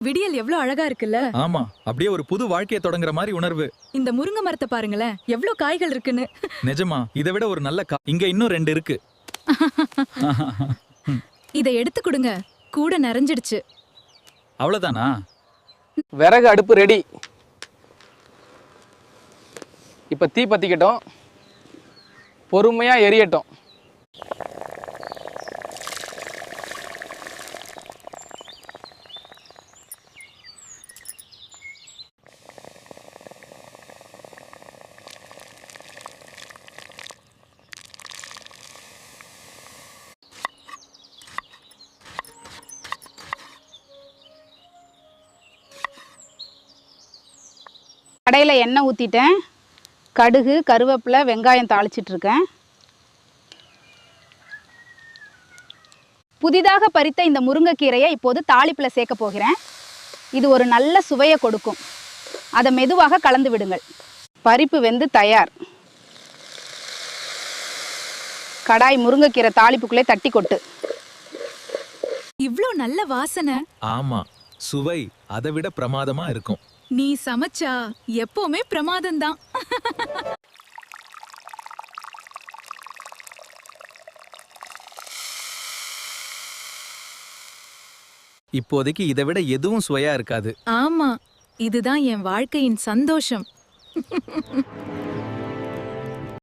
விடியல் எவ்ளோ அழகா இருக்குல்ல. ஆமா, அப்படியே ஒரு புது வாழ்க்கையை தொடங்குற மாதிரி உணர்வு. இந்த முருங்கை மரத்தை பாருங்களேன், எவ்ளோ காய்கள் இருக்குன்னு. நிஜமா, இதை விட ஒரு நல்ல இங்க இன்னும் 2 இருக்கு. இதை எடுத்து கொடுங்க, கூட நிறைஞ்சிடுச்சு. அவ்வளவுதானா? விறகு அடுப்பு ரெடி. இப்ப தீ பத்திக்கட்டும், பொறுமையா எரியட்டும். கடையில் எண்ணெய் ஊற்றிட்டேன். கடுகு, கருவேப்பிலை, வெங்காயம் தாளிச்சிட்ருக்கேன். புதிதாக பறித்த இந்த முருங்கைக்கீரையை இப்போது தாளிப்பில் சேர்க்க போகிறேன். இது ஒரு நல்ல சுவையை கொடுக்கும். அதை மெதுவாக கலந்து விடுங்கள். பருப்பு வெந்து தயார். கடாய் முருங்கைக்கீரை தாளிப்புக்குள்ளே தட்டி கொட்டு. இவ்ளோ நல்ல வாசனை. ஆமா, சுவை அதை விட பிரமாதமா இருக்கும். நீ சமைச்சா எப்பவுமே பிரமாதம்தான். இப்போதைக்கு இதை விட எதுவும் சுவையா இருக்காது. ஆமா, இதுதான் என் வாழ்க்கையின் சந்தோஷம்.